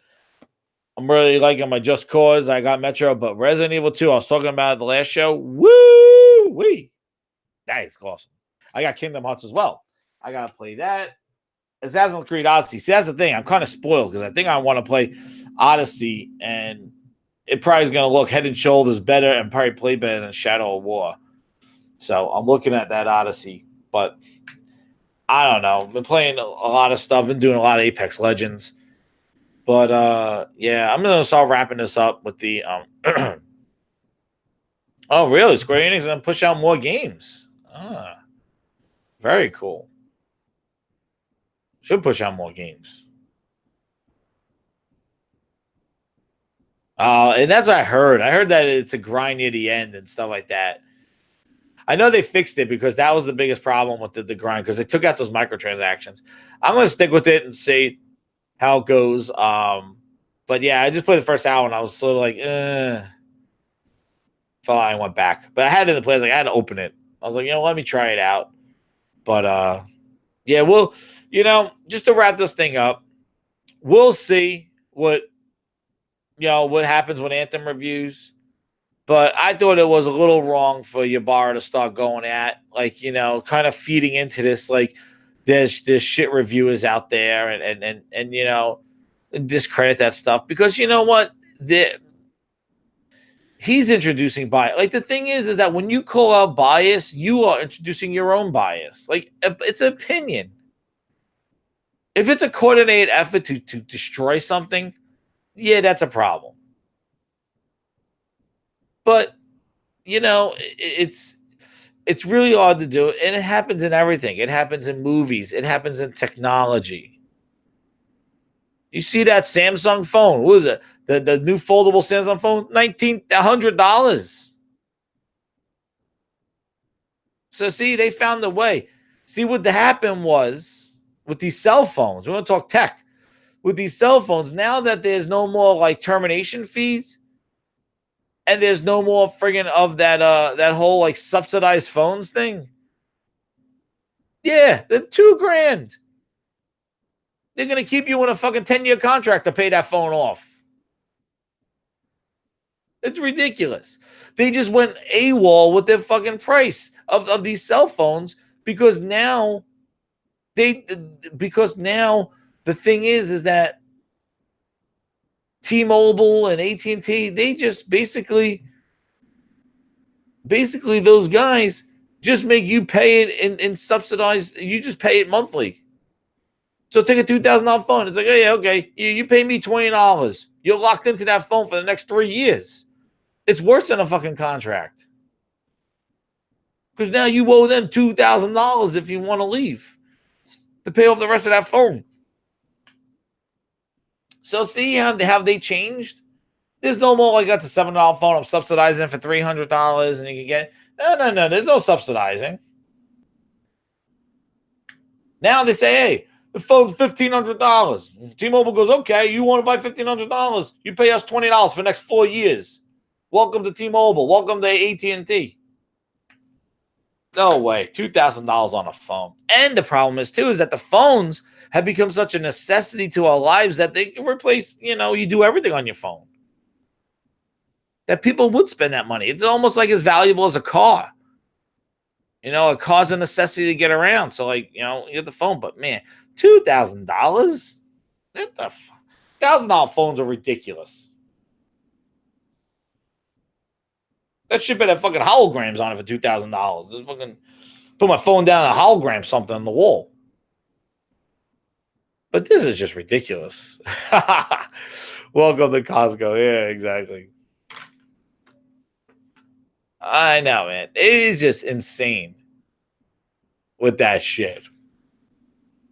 I'm really liking my Just Cause. I got Metro, but Resident Evil 2, I was talking about it the last show. Woo wee. That is awesome. I got Kingdom Hearts as well. I gotta play that. Assassin's Creed Odyssey. See, that's the thing. I'm kind of spoiled because I think I want to play Odyssey, and it probably is going to look head and shoulders better and probably play better than Shadow of War. So I'm looking at that Odyssey, but I don't know. I've been playing a lot of stuff. Been doing a lot of Apex Legends, but yeah, I'm going to start wrapping this up with the Oh, really? Square Enix is going to push out more games. Very cool. Should push out more games. And that's what I heard. I heard that it's a grind near the end and stuff like that. I know they fixed it because that was the biggest problem with the grind because they took out those microtransactions. I'm going to stick with it and see how it goes. But yeah, I just played the first hour and I was sort of like, I went back. But I had it in the place, like I had to open it. I was like, let me try it out. But yeah, we'll, just to wrap this thing up, we'll see what happens with Anthem reviews. But I thought it was a little wrong for Ybarra to start going at, like, kind of feeding into this, like, there's shit reviewers out there and discredit that stuff. Because you know what? He's introducing bias. Like, the thing is that when you call out bias, you are introducing your own bias. Like, it's an opinion. If it's a coordinated effort to destroy something, yeah, that's a problem. But it's really hard to do, and it happens in everything. It happens in movies. It happens in technology. You see that Samsung phone? What is it? The new foldable Samsung phone, $1,900. So see, they found a way. See, what happened was with these cell phones. We want to talk tech. With these cell phones, now that there's no more like termination fees, and there's no more friggin' of that whole like subsidized phones thing. Yeah, they're $2,000. They're gonna keep you in a fucking 10-year contract to pay that phone off. It's ridiculous. They just went AWOL with their fucking price of these cell phones because now the thing is that T-Mobile and AT&T, they just basically those guys just make you pay it in subsidized. You just pay it monthly. So take a $2,000 phone. It's like, oh yeah, okay, you pay me $20. You're locked into that phone for the next 3 years. It's worse than a fucking contract because now you owe them $2,000 if you want to leave to pay off the rest of that phone. So see how they changed? There's no more like that's a $7 phone. I'm subsidizing it for $300 and you can get it. No. There's no subsidizing. Now they say, hey, the phone's $1,500. T-Mobile goes, okay, you want to buy $1,500? You pay us $20 for the next 4 years. Welcome to T-Mobile. Welcome to AT&T. No way. $2,000 on a phone. And the problem is that the phones have become such a necessity to our lives that they can replace, you do everything on your phone. That people would spend that money. It's almost like as valuable as a car. A car's a necessity to get around. So, like, you get the phone. But, man, $2,000? $1,000 phones are ridiculous. That shit better have fucking holograms on it for $2,000. Fucking put my phone down and hologram something on the wall. But this is just ridiculous. Welcome to Costco. Yeah, exactly. I know, man. It is just insane with that shit.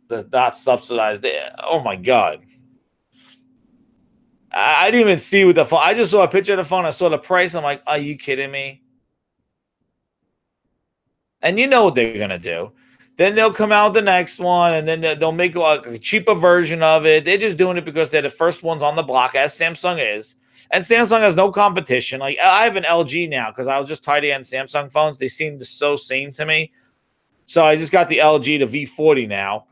the not subsidized. Oh my God. I didn't even see with the phone. I just saw a picture of the phone. I saw the price. I'm like, are you kidding me? And you know what they're going to do. Then they'll come out with the next one, and then they'll make a cheaper version of it. They're just doing it because they're the first ones on the block, as Samsung is. And Samsung has no competition. Like, I have an LG now because I was just tied in Samsung phones. They seem so same to me. So I just got the LG, the V40 now.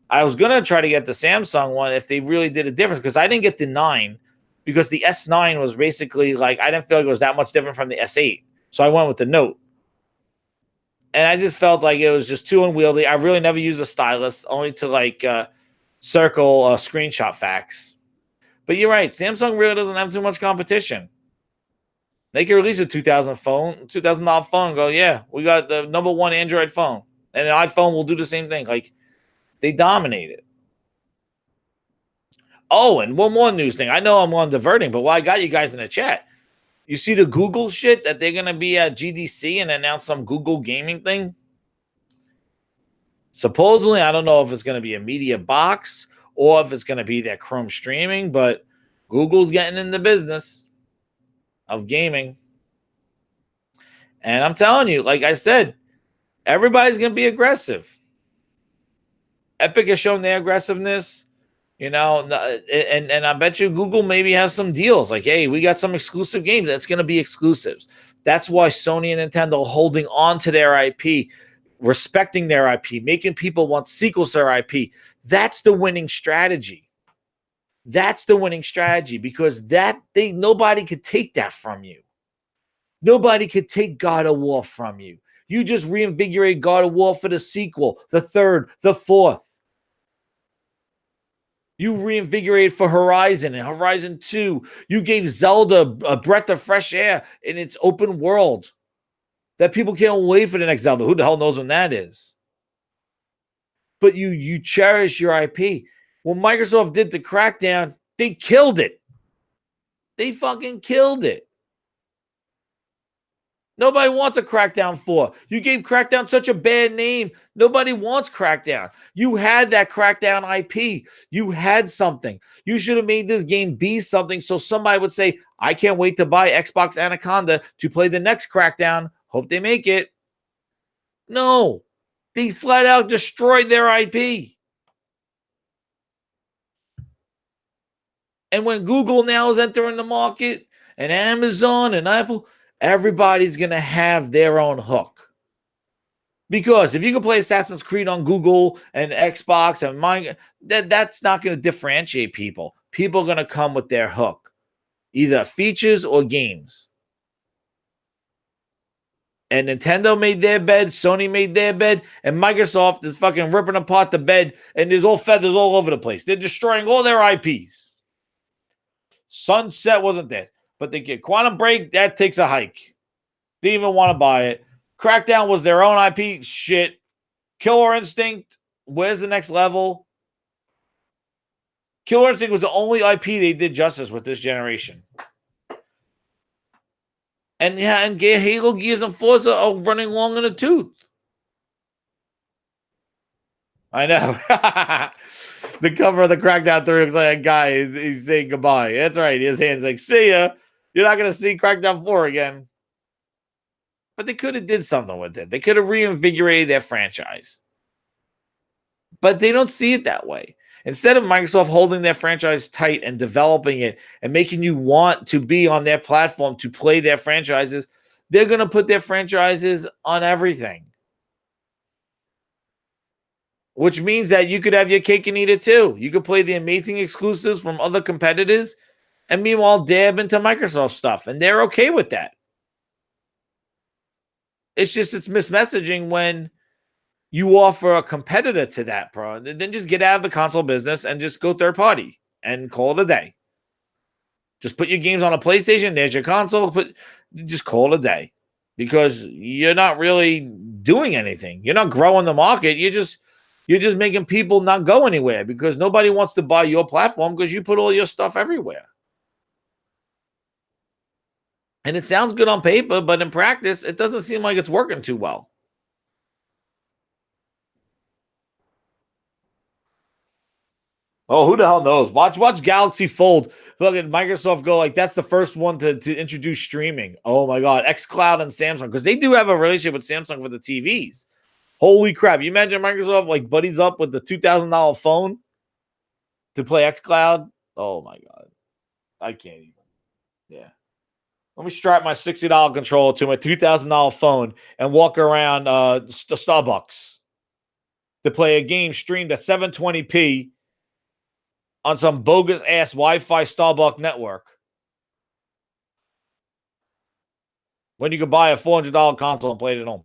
I was going to try to get the Samsung one if they really did a difference, because I didn't get the 9 because the S9 was basically like, I didn't feel like it was that much different from the S8. So I went with the Note. And I just felt like it was just too unwieldy. I really never used a stylus, only to like circle screenshot facts. But you're right. Samsung really doesn't have too much competition. They can release a $2,000 phone, and go, yeah, we got the #1 Android phone. And an iPhone will do the same thing. Like, they dominate it. Oh, and one more news thing. I know I'm on diverting, but while I got you guys in the chat, you see the Google shit that they're going to be at GDC and announce some Google gaming thing? Supposedly, I don't know if it's going to be a media box or if it's going to be their Chrome streaming, but Google's getting in the business of gaming. And I'm telling you, like I said, everybody's going to be aggressive. Epic has shown their aggressiveness. You know, and I bet you Google maybe has some deals like, hey, we got some exclusive games that's going to be exclusives. That's why Sony and Nintendo are holding on to their IP, respecting their IP, making people want sequels to their IP. That's the winning strategy. That's the winning strategy, because nobody could take that from you. Nobody could take God of War from you. You just reinvigorate God of War for the sequel, the third, the fourth. You reinvigorated for Horizon and Horizon 2. You gave Zelda a breath of fresh air in its open world that people can't wait for the next Zelda. Who the hell knows when that is? But you cherish your IP. When Microsoft did the Crackdown, they killed it. They fucking killed it. Nobody wants a Crackdown 4. You gave Crackdown such a bad name. Nobody wants Crackdown. You had that Crackdown IP. You had something. You should have made this game be something so somebody would say, I can't wait to buy Xbox Anaconda to play the next Crackdown. Hope they make it. No. They flat out destroyed their IP. And when Google now is entering the market, and Amazon and Apple, everybody's going to have their own hook. Because if you can play Assassin's Creed on Google and Xbox and mine, that's not going to differentiate people. People are going to come with their hook, either features or games. And Nintendo made their bed, Sony made their bed, and Microsoft is fucking ripping apart the bed, and there's all feathers all over the place. They're destroying all their IPs. Sunset wasn't this, but they get Quantum Break, that takes a hike. Didn't even want to buy it. Crackdown was their own IP. Shit. Killer Instinct, where's the next level? Killer Instinct was the only IP they did justice with this generation. And yeah, and Halo, Gears, and Forza are running long in the tooth. I know. The cover of the Crackdown 3 looks like a guy. He's saying goodbye. That's right. His hand's like, see ya. You're not going to see Crackdown 4 again. But they could have did something with it. They could have reinvigorated their franchise. But they don't see it that way. Instead of Microsoft holding their franchise tight and developing it and making you want to be on their platform to play their franchises, they're going to put their franchises on everything. Which means that you could have your cake and eat it too. You could play the amazing exclusives from other competitors and meanwhile dab into Microsoft stuff. And they're okay with that. It's just it's mismessaging when you offer a competitor to that, bro. Then just get out of the console business and just go third party and call it a day. Just put your games on a PlayStation. There's your console. Just call it a day, because you're not really doing anything. You're not growing the market. You're just making people not go anywhere, because nobody wants to buy your platform because you put all your stuff everywhere. And it sounds good on paper, but in practice, it doesn't seem like it's working too well. Oh, who the hell knows? Watch Galaxy Fold. Fucking Microsoft go like that's the first one to introduce streaming. Oh my god, xCloud and Samsung because they do have a relationship with Samsung for the TVs. Holy crap! You imagine Microsoft like buddies up with the $2,000 phone to play xCloud? Oh my god, I can't even. Yeah, let me strap my $60 controller to my $2,000 phone and walk around the Starbucks to play a game streamed at 720p on some bogus ass Wi-Fi Starbucks network when you could buy a $400 console and play it at home.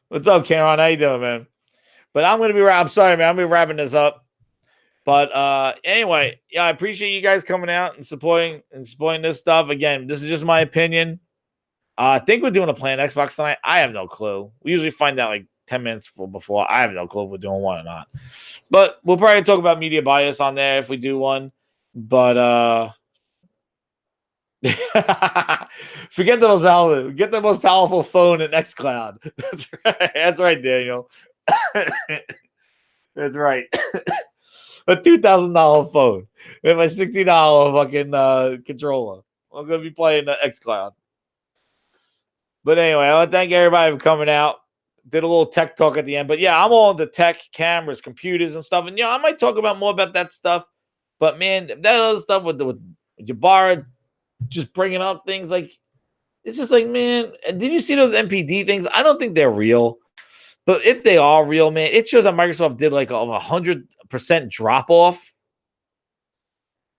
What's up, Karen? How you doing, man? But I'm sorry, man. I'm gonna be wrapping this up. But anyway, yeah, I appreciate you guys coming out and supporting this stuff. Again, this is just my opinion. I think we're doing a planned Xbox tonight. I have no clue. We usually find out like 10 minutes before. I have no clue if we're doing one or not. But we'll probably talk about media bias on there if we do one. But forget the most powerful. Get the most powerful phone in xCloud. That's right. That's right, Daniel. That's right. A $2,000 phone with my $60 fucking controller. I'm gonna be playing the xCloud. But anyway, I want to thank everybody for coming out. Did a little tech talk at the end, but yeah, I'm all into tech, cameras, computers, and stuff. And yeah, I might talk about more about that stuff. But man, that other stuff with Jabara just bringing up things like it's just like, man, did you see those MPD things? I don't think they're real, but if they are real, man, it shows that Microsoft did like a 100% drop off.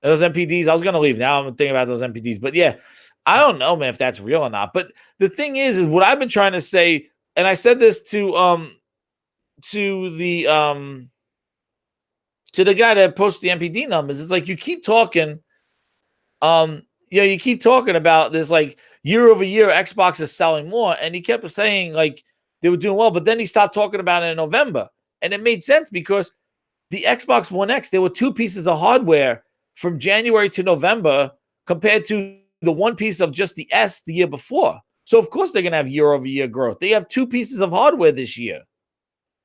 Those MPDs, I was gonna leave. Now I'm thinking about those MPDs, but yeah, I don't know, man, if that's real or not. But the thing is what I've been trying to say, and I said this to the guy that posted the MPD numbers. It's like you keep talking, you keep talking about this like year over year, Xbox is selling more, and he kept saying like they were doing well, but then he stopped talking about it in November, and it made sense because the Xbox One X, there were two pieces of hardware from January to November compared to the one piece of just the S the year before. So, of course, they're going to have year-over-year growth. They have two pieces of hardware this year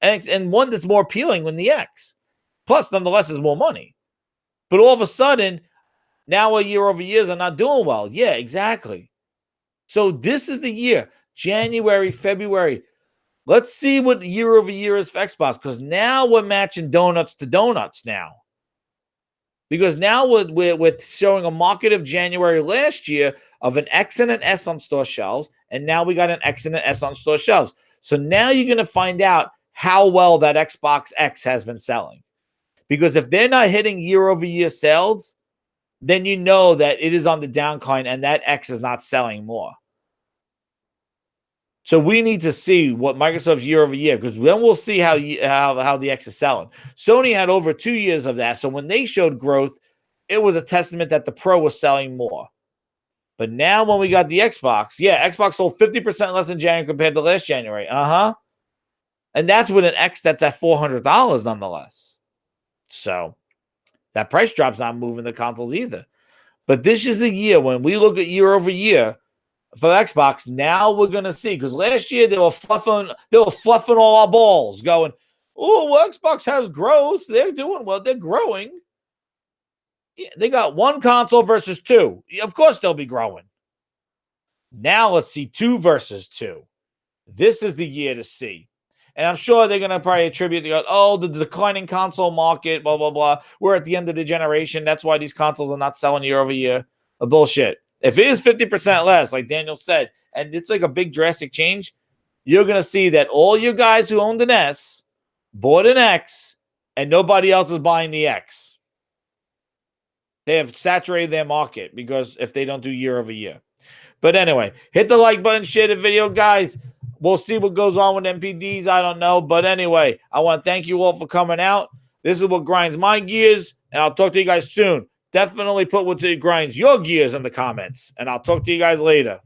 and one that's more appealing than the X. Plus, nonetheless, is more money. But all of a sudden, now our year-over-years are not doing well. Yeah, exactly. So this is the year, January, February. Let's see what year-over-year is for Xbox because now we're matching donuts to donuts now. Because now we're showing a market of January last year of an X and an S on store shelves, and now we got an X and an S on store shelves. So now you're going to find out how well that Xbox X has been selling. Because if they're not hitting year-over-year sales, then you know that it is on the downcline and that X is not selling more. So we need to see what Microsoft's year over year, because then we'll see how the X is selling. Sony had over 2 years of that. So when they showed growth, it was a testament that the Pro was selling more. But now when we got the Xbox, yeah, Xbox sold 50% less in January compared to last January. And that's with an X that's at $400 nonetheless. So that price drop's not moving the consoles either. But this is the year when we look at year over year, for Xbox, now we're gonna see, because last year they were fluffing all our balls, going, "Oh, well, Xbox has growth. They're doing well. They're growing. Yeah, they got one console versus two. Of course, they'll be growing." Now let's see 2 versus 2. This is the year to see, and I'm sure they're gonna probably attribute the declining console market, blah blah blah. We're at the end of the generation. That's why these consoles are not selling year over year. Bullshit. If it is 50% less, like Daniel said, and it's like a big drastic change, you're going to see that all you guys who owned an S bought an X and nobody else is buying the X. They have saturated their market because if they don't do year over year. But anyway, hit the like button, share the video, guys. We'll see what goes on with MPDs. I don't know. But anyway, I want to thank you all for coming out. This is what grinds my gears, and I'll talk to you guys soon. Definitely put what grinds your gears in the comments, and I'll talk to you guys later.